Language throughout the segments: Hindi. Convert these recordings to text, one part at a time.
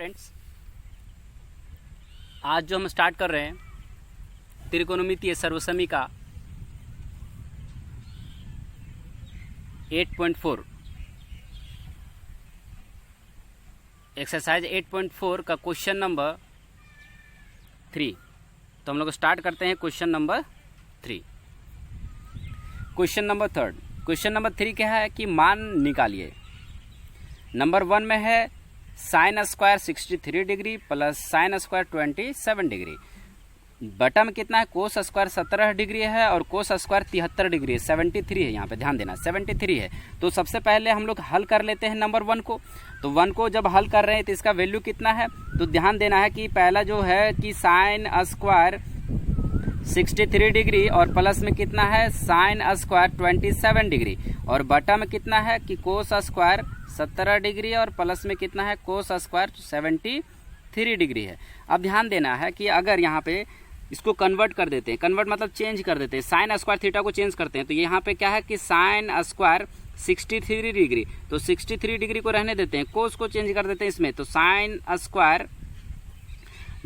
स्टूडेंट्स, आज जो हम स्टार्ट कर रहे हैं त्रिकोणमितीय सर्वसमी का 8.4 एक्सरसाइज 8.4 का क्वेश्चन नंबर 3। तो हम लोग स्टार्ट करते हैं question number 3। Question number 3 question number 3 क्या है कि मान निकालिए। नंबर 1 में है sine square 63 degree plus sine square 27 degree. बटा में कितना है, कोस स्क्वायर 17 डिग्री है और कोस स्क्वायर 73 डिग्री है। 73 है, यहाँ पे ध्यान देना 73 है। तो सबसे पहले हम लोग हल कर लेते हैं नंबर 1 को। तो 1 को जब हल कर रहे हैं तो इसका वैल्यू कितना है, तो ध्यान देना है कि पहला जो है कि साइन स्क्वायर 63 डिग्री और प्लस में कितना है साइन स्क्वायर 27 डिग्री और बटा में कितना है कि कोस स्क्वायर 17 डिग्री और प्लस में कितना है कोस स्क्वायर 73 डिग्री है। अब ध्यान देना है कि अगर यहाँ पे इसको कन्वर्ट कर देते हैं, कन्वर्ट मतलब चेंज कर देते हैं, साइन स्क्वायर थीटा को चेंज करते हैं, तो यहाँ पे क्या है कि साइन स्क्वायर 63 डिग्री, तो 63 डिग्री को रहने देते हैं, कोस को चेंज कर देते हैं इसमें, तो साइन स्क्वायर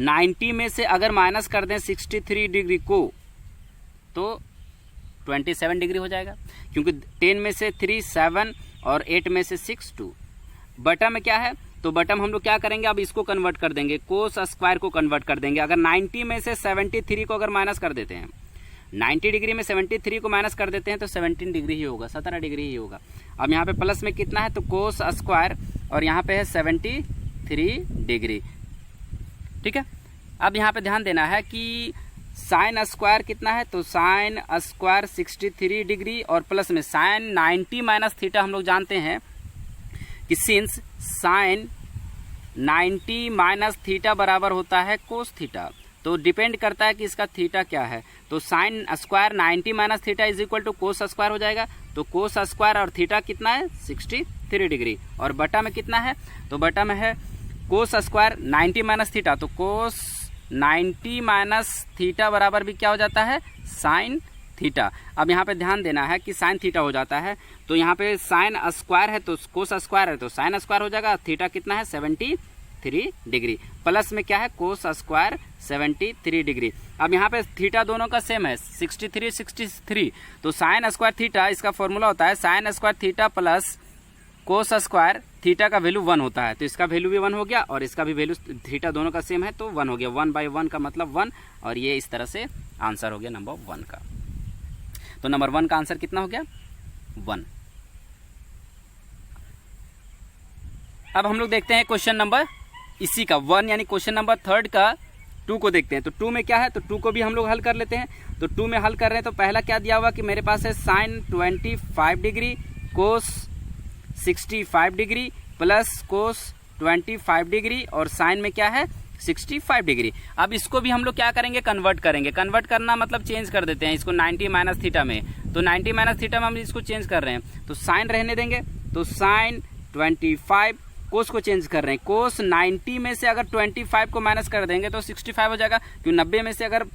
90 में से अगर माइनस कर दें 63 डिग्री को तो 27 डिग्री हो जाएगा, क्योंकि 10 में से 3 7 और 8 में से 6 2। बटा में क्या है, तो बटा में हम लोग क्या करेंगे, अब इसको कन्वर्ट कर देंगे, कोस स्क्वायर को कन्वर्ट कर देंगे। अगर 90 में से 73 को अगर माइनस कर देते हैं, 90 डिग्री में 73 को माइनस कर देते हैं तो 17 डिग्री ही होगा, 17 डिग्री ही होगा। अब यहाँ पे प्लस में कितना है, तो कोस स्क्वायर और यहाँ पे है 73 डिग्री। ठीक है, अब यहाँ पे ध्यान देना है कि साइन स्क्वायर कितना है, तो साइन स्क्वायर 63 डिग्री और प्लस में साइन 90 माइनस थीटा हम लोग जानते हैं कि सिंस साइन 90 माइनस थीटा बराबर होता है कोस थीटा, तो डिपेंड करता है कि इसका थीटा क्या है। तो sine square 90 minus theta is equal to cos square हो जाएगा। तो कोस स्क्वायर और थीटा कितना है 63 डिग्री और बटा में कितना है, तो बटा में है कोस स्क्वायर 90 माइनस थीटा, तो कोस 90 माइनस थीटा बराबर भी क्या हो जाता है साइन थीटा। अब यहाँ पे ध्यान देना है कि साइन थीटा हो जाता है, तो यहाँ पे साइन स्क्वायर है तो कोस स्क्वायर है तो साइन स्क्वायर हो जाएगा। थीटा कितना है 73 डिग्री, प्लस में क्या है कोस स्क्वायर 73 डिग्री। अब यहाँ पे थीटा दोनों का सेम है 63, तो साइन स्क्वायर थीटा इसका फॉर्मूला होता है sign square theta plus cos square theta का वैल्यू 1 होता है, तो इसका वैल्यू भी 1 हो गया और इसका भी वैल्यू, थीटा दोनों का सेम है तो 1 हो गया। 1/1 का मतलब 1 और ये इस तरह से आंसर हो गया नंबर 1 का। तो नंबर 1 का आंसर कितना हो गया 1। अब हम लोग देखते हैं क्वेश्चन नंबर इसी का 1 यानी क्वेश्चन नंबर 3 का 2 को देखते हैं। तो 2 में क्या है, तो 2 को भी हम लोग हल कर लेते हैं। तो 2 में हल कर रहे हैं तो पहला क्या दिया हुआ कि मेरे पास है sine 25 degree cos 65 degree plus cos 25 degree और साइन में क्या है 65 डिग्री। अब इसको भी हम लोग क्या करेंगे कन्वर्ट करेंगे। कन्वर्ट करना मतलब चेंज कर देते हैं इसको 90 माइनस थीटा में, तो 90 माइनस थीटा में हम इसको चेंज कर रहे हैं तो साइन रहने देंगे, तो साइन 25 कोस को चेंज कर रहे हैं, कोस 90 में से अगर 25 को माइनस कर देंगे तो 65 हो जाएगा, क्योंकि 90 में से अगर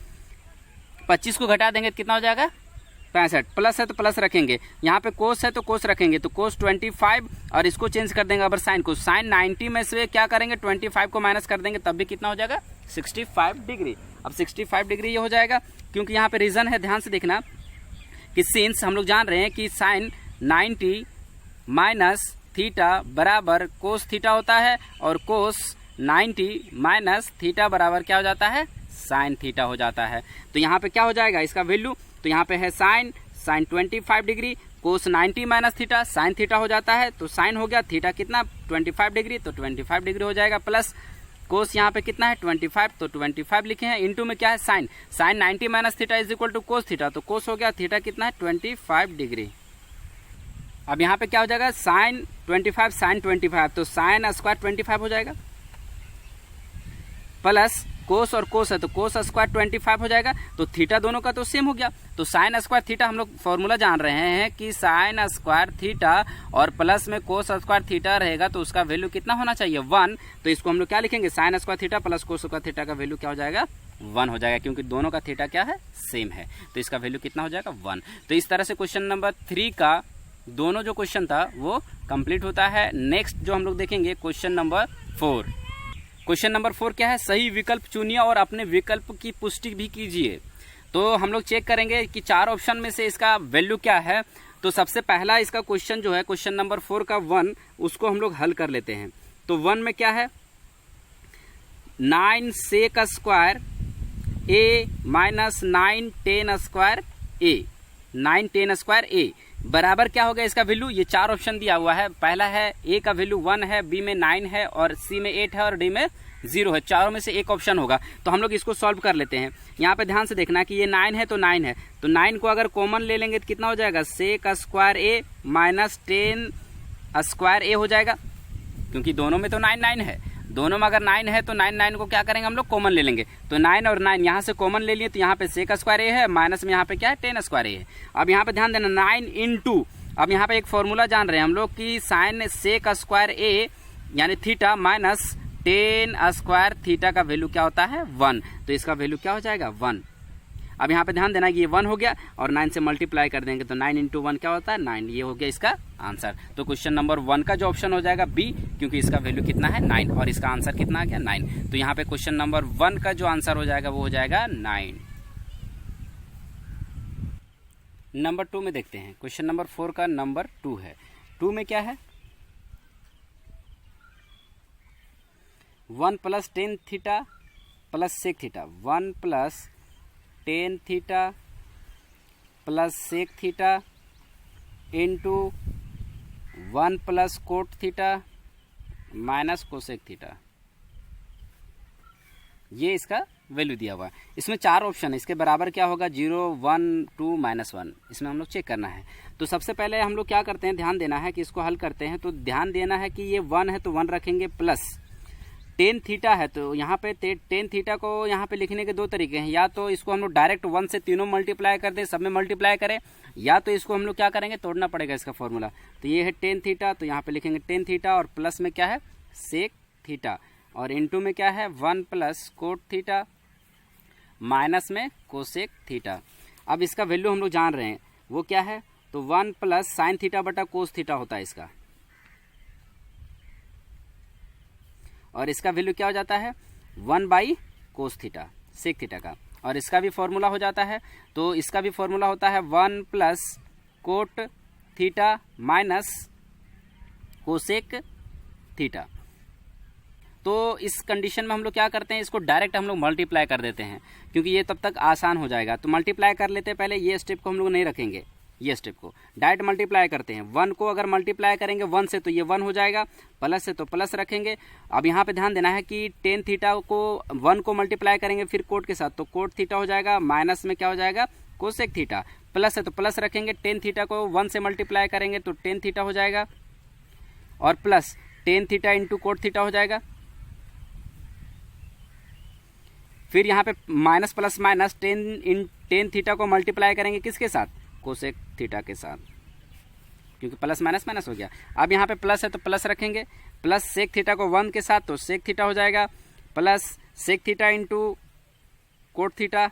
25 को घटा देंगे तो कितना हो जाएगा 65। प्लस है तो प्लस रखेंगे, यहाँ पे कोस है तो कोस रखेंगे, तो कोस 25 और इसको चेंज कर देंगे अगर साइन को, साइन 90 में से क्या करेंगे 25 को माइनस कर देंगे तब भी कितना हो जाएगा 65 डिग्री। अब 65 डिग्री ये हो जाएगा, क्योंकि यहाँ पे रीजन है, ध्यान से देखना कि सिंस हम लोग जान रहे हैं कि साइन 90 माइनस थीटा बराबर कोस थीटा होता है और कोस 90 माइनस थीटा बराबर क्या हो जाता है साइन थीटा हो जाता है। तो यहाँ पे क्या हो जाएगा इसका वैल्यू, तो यहाँ पे है sine 25 degree cos 90 minus theta sine theta हो जाता है, तो साइन हो गया, थीटा कितना 25 डिग्री, तो 25 डिग्री हो जाएगा, प्लस कोस यहाँ पे कितना है 25, तो 25 लिखे हैं, इंटू में क्या है sine 90 minus theta is equal to cos theta, तो कोस हो गया, थीटा कितना है 25 डिग्री। अब यहाँ पे क्या हो जाएगा साइन 25 साइन 25, तो साइन स्क्वायर 25 हो जाएगा, प्लस कोस और कोस है तो कोस स्क्वायर 25 हो जाएगा, तो थीटा दोनों का तो सेम हो गया। तो साइन स्क्वायर थीटा हम लोग फॉर्मूला जान रहे हैं कि साइन स्क्वायर थीटा और प्लस में कोस स्क्वायर थीटा रहेगा तो उसका वैल्यू कितना होना चाहिए 1। तो इसको हम लोग क्या लिखेंगे sign square theta plus cos square theta का वैल्यू क्या हो जाएगा 1 हो जाएगा, क्योंकि दोनों का थीटा क्या है सेम है, तो इसका वैल्यू कितना हो जाएगा 1। तो इस तरह से क्वेश्चन नंबर 3 का दोनों जो क्वेश्चन था वो कंप्लीट होता है। नेक्स्ट जो हम लोग देखेंगे क्वेश्चन नंबर 4। क्वेश्चन नंबर 4 क्या है, सही विकल्प चुनिए और अपने विकल्प की पुष्टि भी कीजिए। तो हम लोग चेक करेंगे कि 4 ऑप्शन में से इसका वैल्यू क्या है। तो सबसे पहला इसका क्वेश्चन जो है क्वेश्चन नंबर 4 का 1, उसको हम लोग हल कर लेते हैं। तो 1 में क्या है, 9 sec स्क्वायर ए माइनस 9 10 स्क्वायर ए, 9 10 स्क्वायर ए बराबर क्या हो गया इसका वैल्यू। ये 4 ऑप्शन दिया हुआ है। पहला है ए का वैल्यू 1 है, बी में 9 है और सी में 8 है और डी में 0 है। चारों में से एक ऑप्शन होगा। तो हम लोग इसको सॉल्व कर लेते हैं। यहाँ पे ध्यान से देखना कि ये 9 है तो 9 है, तो 9 को अगर कॉमन ले लेंगे तो कितना हो जाएगा, सेक स्क्वायर ए माइनस 10 स्क्वायर ए हो जाएगा, क्योंकि दोनों में तो 9 9 है। दोनों में अगर 9 है तो 9 9 को क्या करेंगे हम लोग, कॉमन ले लेंगे। तो 9 और 9 यहाँ से कॉमन ले लिए तो यहाँ पे सेक स्क्वायर ए है, माइनस में यहाँ पे क्या है 10 स्क्वायर ए है। अब यहाँ पे ध्यान देना 9 इंटू, अब यहाँ पे एक फॉर्मूला जान रहे हैं हम लोग कि साइन सेक स्क्वायर ए यानी थीटा माइनस 10 स्क्वायर थीटा का वैल्यू क्या होता है 1। तो इसका वैल्यू क्या हो जाएगा 1। अब यहाँ पे ध्यान देना कि ये 1 हो गया और 9 से मल्टीप्लाई कर देंगे तो 9 इंटू 1 क्या होता है 9। ये हो गया इसका आंसर। तो क्वेश्चन नंबर 1 का जो ऑप्शन हो जाएगा बी, क्योंकि इसका वैल्यू कितना है 9 और इसका आंसर कितना आ गया 9। तो यहाँ पे क्वेश्चन नंबर 1 का जो आंसर हो जाएगा वो हो जाएगा 9। नंबर 2 में देखते हैं। क्वेश्चन नंबर 4 का नंबर 2 है। 2 में क्या है, 1 plus 10 theta plus sec theta, 1 plus 10 theta plus sec theta into 1 plus cot theta minus cosec theta. ये इसका वैल्यू दिया हुआ है। इसमें 4 ऑप्शन है, इसके बराबर क्या होगा 0 1 2 -1। इसमें हम लोग चेक करना है। तो सबसे पहले हम लोग क्या करते हैं, ध्यान देना है कि इसको हल करते हैं। तो ध्यान देना है कि ये 1 है तो 1 रखेंगे, प्लस 10 थीटा है तो यहाँ पे 10 थीटा को यहाँ पे लिखने के 2 तरीके हैं। या तो इसको हम लोग डायरेक्ट 1 से तीनों मल्टीप्लाई कर दें, सब में मल्टीप्लाई करें, या तो इसको हम लोग क्या करेंगे, तोड़ना पड़ेगा इसका फॉर्मूला। तो ये है 10 थीटा, तो यहाँ पे लिखेंगे 10 थीटा और प्लस में क्या है सेक थीटा, और इनटू में क्या है 1 प्लस कोट थीटा माइनस में कोसेक थीटा। अब इसका वैल्यू हम लोग जान रहे हैं वो क्या है, तो 1 प्लस साइन थीटा बटा कोस थीटा होता है इसका, और इसका वैल्यू क्या हो जाता है 1 by cos theta sec theta का, और इसका भी फॉर्मूला हो जाता है। तो इसका भी फॉर्मूला होता है 1 plus cot theta minus cosec theta. तो इस कंडीशन में हम लोग क्या करते हैं, इसको डायरेक्ट हम लोग मल्टीप्लाई कर देते हैं, क्योंकि ये तब तक आसान हो जाएगा। तो मल्टीप्लाई कर लेते हैं पहले, ये स्टेप को हम लोग नहीं रखेंगे, ये स्टेप को डायरेक्ट मल्टीप्लाई करते हैं। 1 को अगर मल्टीप्लाई करेंगे 1 से तो ये 1 हो जाएगा, प्लस से तो प्लस रखेंगे। अब यहाँ पे ध्यान देना है कि 10 थीटा को 1 को मल्टीप्लाई करेंगे फिर कोट के साथ, तो कोट थीटा हो जाएगा, माइनस में क्या हो जाएगा कोसेक थीटा, प्लस है तो प्लस रखेंगे। 10 थीटा को 1 से मल्टीप्लाई करेंगे तो 10 थीटा हो जाएगा, और plus 10 theta into cot theta हो जाएगा। फिर यहाँ पे माइनस प्लस माइनस 10 थीटा को मल्टीप्लाई करेंगे किसके साथ, कोसेक थीटा के साथ, क्योंकि प्लस माइनस माइनस हो गया। अब यहाँ पे प्लस है तो प्लस रखेंगे, प्लस सेक थीटा को 1 के साथ तो सेक थीटा हो जाएगा, plus sec theta into cot theta,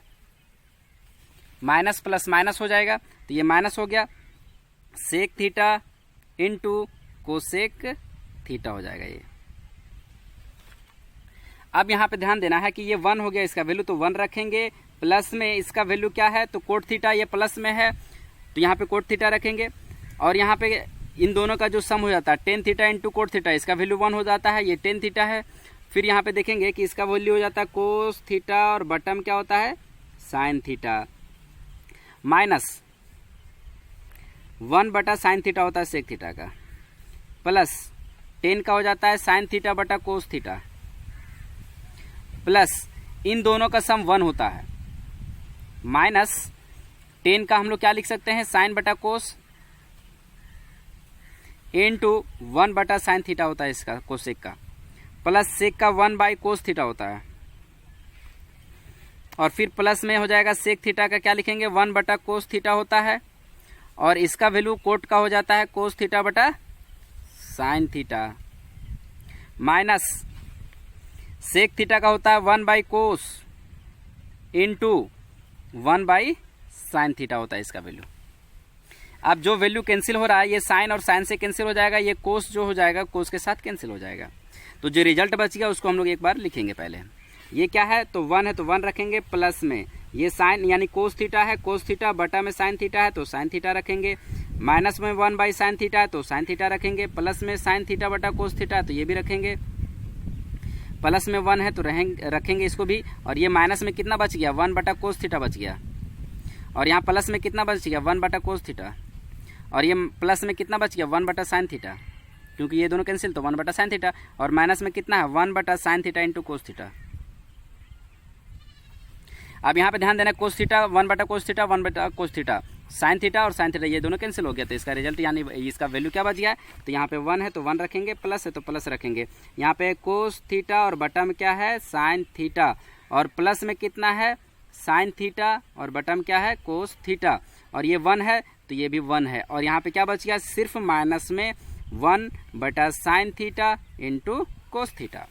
minus plus minus हो जाएगा तो ये माइनस हो गया, sec theta into cosec theta हो जाएगा ये। अब यहाँ पे ध्यान देना है कि ये 1 हो गया इसका वैल्यू, तो 1 रखेंगे, प्लस में इसका वैल्यू क्या है, तो कोट थीटा ये प्लस में है तो यहाँ पे कोट थीटा रखेंगे, और यहाँ पे इन दोनों का जो सम हो जाता है 10 थीटा इंटू कोट थीटा, इसका वैल्यू 1 हो जाता है, ये 10 थीटा है। फिर यहाँ पे देखेंगे कि इसका वैल्यू हो जाता है कोस थीटा, और बटम क्या होता है साइन थीटा, माइनस 1 बटा साइन थीटा होता है सेक थीटा का, प्लस 10 का हो जाता है साइन थीटा बटा कोस थीटा, प्लस इन दोनों का सम 1 होता है, माइनस 10 का हम लोग क्या लिख सकते हैं साइन बटा कोस इंटू 1 बटा साइन थीटा होता है इसका कोसेक का, प्लस सेक का 1 बाई कोस थीटा होता है, और फिर प्लस में हो जाएगा सेक थीटा का क्या लिखेंगे 1 बटा कोस थीटा होता है, और इसका वैल्यू कोट का हो जाता है कोस थीटा बटा sine theta, minus sec theta का होता है 1 by cos into 1 by sine theta होता है इसका वैल्यू। अब जो वैल्यू कैंसिल हो रहा है ये साइन और साइन से कैंसिल हो जाएगा, ये कोस जो हो जाएगा कोस के साथ कैंसिल हो जाएगा। तो जो रिजल्ट बच गया उसको हम लोग एक बार लिखेंगे पहले। ये क्या है, तो 1 है तो 1 रखेंगे, प्लस में ये साइन यानी कोस थीटा है, कोस थीटा बटा में साइन थीटा है तो साइन थीटा रखेंगे, माइनस में 1 बाई साइन थीटा है तो साइन थीटा रखेंगे, प्लस में साइन थीटा बटा कोस थीटा है तो ये भी रखेंगे, प्लस में 1 है तो रखेंगे इसको भी, और ये माइनस में कितना बच गया 1 बटा कोस थीटा बच गया, और यहाँ प्लस में कितना बच गया 1 बटा कोस थीटा, और ये प्लस में कितना बच गया 1 बटा साइन थीटा, क्योंकि ये दोनों कैंसिल तो 1 बटा साइन थीटा, और माइनस में कितना है 1 बटा sine theta into cos theta. अब यहाँ पे ध्यान देना कोस थीटा 1 बटा कोस थीटा 1 बटा कोस थीटा, साइन थीटा और साइन थीटा ये दोनों कैंसिल हो गया, तो इसका रिजल्ट यानी इसका वैल्यू क्या बच गया है, तो यहाँ पे 1 है तो 1 रखेंगे, प्लस है तो प्लस रखेंगे, यहाँ पे कोस थीटा और बटा में क्या है साइन थीटा, और प्लस में कितना है साइन थीटा और बटा में क्या है कोस थीटा, और ये 1 है तो ये भी 1 है, और यहाँ पे क्या बच गया सिर्फ माइनस में 1 बटा sine theta into cos theta.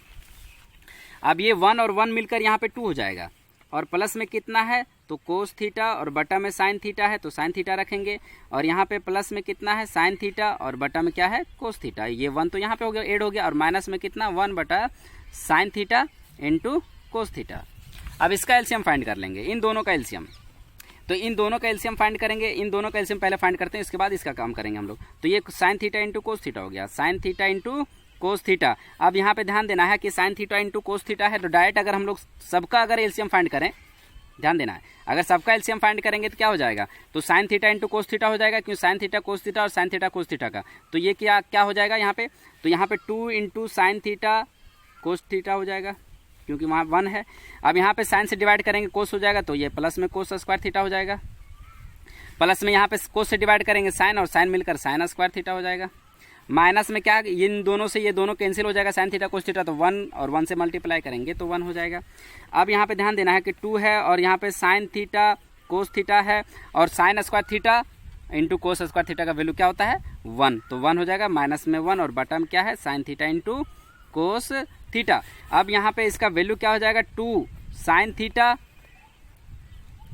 अब ये 1 और 1 मिलकर यहाँ पे 2 हो जाएगा, और प्लस में कितना है तो कोस थीटा और बटा में साइन थीटा है तो साइन थीटा रखेंगे, और यहाँ पे प्लस में कितना है साइन थीटा और बटा में क्या है कोस थीटा, ये 1 तो यहाँ पे हो गया ऐड हो गया, और माइनस में कितना 1 बटा sine theta into cos theta. अब इसका एलसीएम फाइंड कर लेंगे, इन दोनों का एलसीएम, तो इन दोनों का एलसीएम फाइंड करेंगे, इन दोनों का एलसीएम पहले फाइंड करते हैं, इसके बाद इसका काम करेंगे हम लोग। तो ये sine theta into cos theta हो गया, sine theta into cos theta. अब यहाँ पे ध्यान देना है कि sine theta into cos theta है, तो डायरेक्ट अगर हम लोग सबका अगर एलसीएम फाइंड करें, ध्यान देना है अगर सबका एलसीएम फाइंड करेंगे तो क्या हो जाएगा, तो sine theta into cos theta हो जाएगा, क्योंकि साइन थीटा कोस थीटा और साइन थीटा कोस थीटा का, तो ये क्या हो जाएगा यहाँ पे, तो यहाँ पे 2 into sine theta cos theta हो जाएगा, क्योंकि वहाँ 1 है। अब यहाँ पे साइन से डिवाइड करेंगे कोस हो जाएगा, तो ये प्लस में कोस स्क्वायर थीटा हो जाएगा, प्लस में यहाँ पे कोस से डिवाइड करेंगे साइन, और साइन मिलकर साइन स्क्वायर थीटा हो जाएगा, माइनस में क्या इन दोनों से ये दोनों कैंसिल हो जाएगा, साइन थीटा कोस थीटा, तो 1 और 1 से मल्टीप्लाई करेंगे तो 1 हो जाएगा। अब यहाँ पे ध्यान देना है कि 2 है और यहाँ पे साइन थीटा कोस थीटा है, और sign square theta into cos square theta का वैल्यू क्या होता है 1, तो 1 हो जाएगा, माइनस में 1 और बटा में क्या है sine theta into cos theta. अब यहाँ पे इसका वैल्यू क्या हो जाएगा 2 साइन थीटा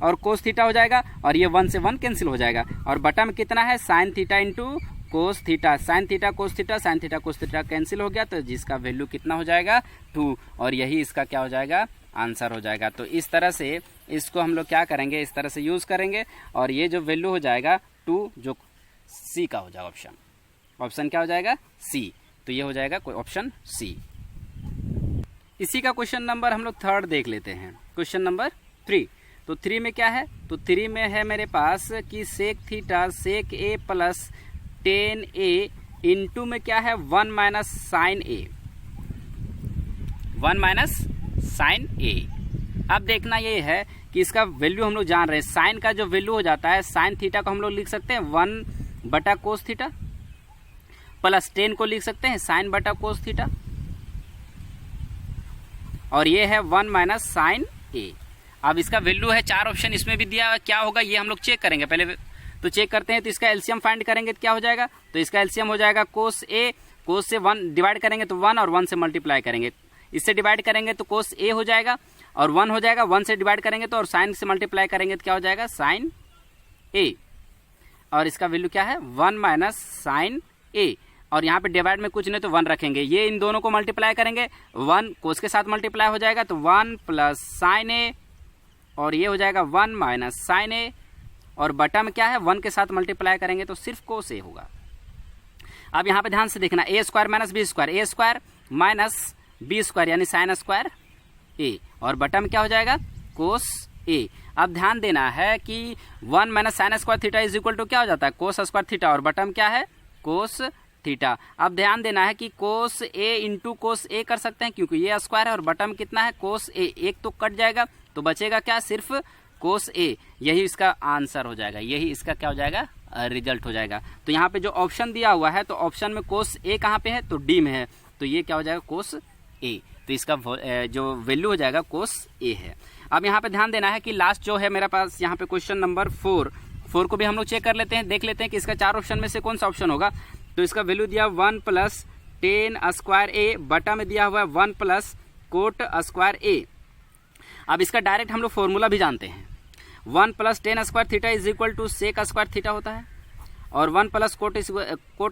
और कोस थीटा हो जाएगा, और ये 1 से 1 कैंसिल हो जाएगा, और बटा में कितना है sine theta into cos theta, sine theta cos theta, sine theta cos theta cancel हो गया, तो जिसका वैल्यू कितना हो जाएगा 2, और यही इसका क्या हो जाएगा आंसर हो जाएगा। तो इस तरह से इसको हम लोग क्या करेंगे, इस तरह से यूज़ करेंगे, और ये जो वैल्यू हो जाएगा 2 जो सी का हो जाएगा, ऑप्शन क्या हो जाएगा सी, तो ये हो जाएगा कोई ऑप्शन सी। इसी का क्वेश्चन नंबर हम लोग 3 देख लेते हैं, क्वेश्चन नंबर 3। तो 3 में क्या है, तो 3 में है मेरे पास कि सेक थीटा सेक ए प्लस 10a इंटू में क्या है 1 माइनस साइन ए, 1 माइनस साइन ए। अब देखना ये है कि इसका वैल्यू हम लोग जान रहे हैं, साइन का जो वैल्यू हो जाता है साइन थीटा को हम लोग लिख सकते हैं 1 बटा कोस थीटा, प्लस 10 को लिख सकते हैं साइन बटा कोस थीटा, और ये है 1 माइनस साइन ए। अब इसका वैल्यू है 4 ऑप्शन इसमें भी दिया है, क्या होगा ये हम लोग चेक करेंगे पहले, तो चेक करते हैं। तो इसका एलसीएम फाइंड करेंगे तो क्या हो जाएगा, तो इसका एलसीएम हो जाएगा कोस ए, कोस से 1 डिवाइड करेंगे तो 1 और 1 से मल्टीप्लाई करेंगे, इससे डिवाइड करेंगे तो कोस ए हो जाएगा और 1 हो जाएगा, 1 से डिवाइड करेंगे तो और साइन से मल्टीप्लाई करेंगे तो क्या हो जाएगा साइन ए, और इसका वैल्यू क्या है 1 माइनस साइन ए, और यहाँ पे डिवाइड में कुछ नहीं तो 1 रखेंगे, ये इन दोनों को मल्टीप्लाई करेंगे, 1 कोस के साथ मल्टीप्लाई हो जाएगा तो 1 प्लस साइन ए, और ये हो जाएगा 1 माइनस साइन ए, और बटा में क्या है 1 के साथ मल्टीप्लाई करेंगे तो सिर्फ कोस ए होगा। अब यहाँ पे ध्यान से देखना, ए स्क्वायर माइनस बी स्क्वायर, ए स्क्वायर माइनस बी स्क्वायर यानी साइन स्क्वायर ए, और बटा में क्या हो जाएगा कोस ए। अब ध्यान देना है कि 1 minus sine square theta is equal to क्या हो जाता है कोस स्क्वायर थीटा, और बटा में क्या है कोस थीटा। अब ध्यान देना है कि कोस ए इंटू कोस ए कर सकते हैं, क्योंकि ये स्क्वायर है और बटा में कितना है कोस ए, एक तो कट जाएगा तो बचेगा क्या सिर्फ कोस ए, यही इसका आंसर हो जाएगा, यही इसका क्या हो जाएगा रिजल्ट हो जाएगा। तो यहाँ पे जो ऑप्शन दिया हुआ है तो ऑप्शन में कोस ए कहाँ पे है, तो डी में है, तो ये क्या हो जाएगा कोस ए, तो इसका जो वैल्यू हो जाएगा कोस ए है। अब यहाँ पे ध्यान देना है कि लास्ट जो है मेरे पास यहाँ पे क्वेश्चन नंबर 4 को भी हम लोग चेक कर लेते हैं, देख लेते हैं कि इसका 4 ऑप्शन में से कौन सा ऑप्शन होगा। तो इसका वैल्यू दिया 1 प्लस 10 स्क्वायर ए, बटा में दिया हुआ है 1 प्लस कोट स्क्वायर ए। अब इसका डायरेक्ट हम लोग फॉर्मूला भी जानते हैं, 1 plus 10 square theta is equal to sec square theta होता है, और 1 plus cot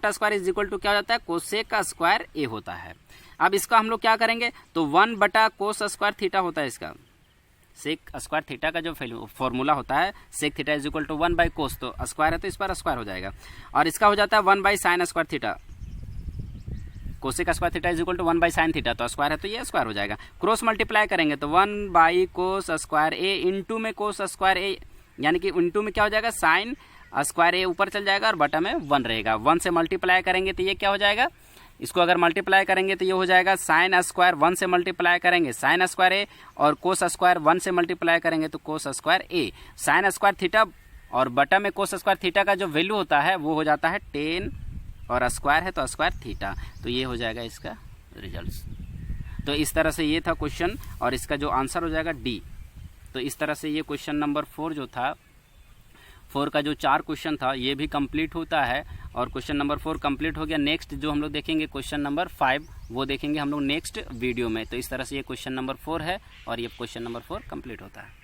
square is equal to क्या हो जाता है कोसेक स्क्वायर ए होता है। अब इसका हम लोग क्या करेंगे, तो 1 बटा कोस स्क्वायर थीटा होता है इसका, सेक स्क्वायर थीटा का जो फॉर्मूला होता है sec theta is equal to 1 by cos, तो स्क्वायर है तो इस पर स्क्वायर हो जाएगा, और इसका हो जाता है 1 by sine square theta, cosec square theta is equal to 1 by sine theta, तो स्क्वायर है तो ये स्क्वायर हो जाएगा। क्रॉस मल्टीप्लाई करेंगे तो 1 by cos square A into में कोस स्क्वायर ए, यानी कि इंटू में क्या हो जाएगा साइन स्क्वायर ए ऊपर चल जाएगा और बटा में 1 रहेगा। 1 से मल्टीप्लाई करेंगे तो ये क्या हो जाएगा, इसको अगर मल्टीप्लाई करेंगे तो ये हो जाएगा साइन स्क्वायर 1 से मल्टीप्लाई करेंगे साइन स्क्वायर ए, और कोस स्क्वायर 1 से मल्टीप्लाई करेंगे तो कोस स्क्वायर ए, साइन स्क्वायर थीटा और बटा में कोस स्क्वायर थीटा का जो वैल्यू होता है वो हो जाता है 10 और स्क्वायर है तो स्क्वायर थीटा, तो ये हो जाएगा इसका रिजल्ट्स। तो इस तरह से ये था क्वेश्चन और इसका जो आंसर हो जाएगा डी। तो इस तरह से ये क्वेश्चन नंबर 4 जो था, 4 का जो 4 क्वेश्चन था ये भी कंप्लीट होता है और क्वेश्चन नंबर 4 कंप्लीट हो गया। नेक्स्ट जो हम लोग देखेंगे क्वेश्चन नंबर 5 वो देखेंगे हम लोग नेक्स्ट वीडियो में। तो इस तरह से ये क्वेश्चन नंबर 4 है और ये क्वेश्चन नंबर 4 कंप्लीट होता है।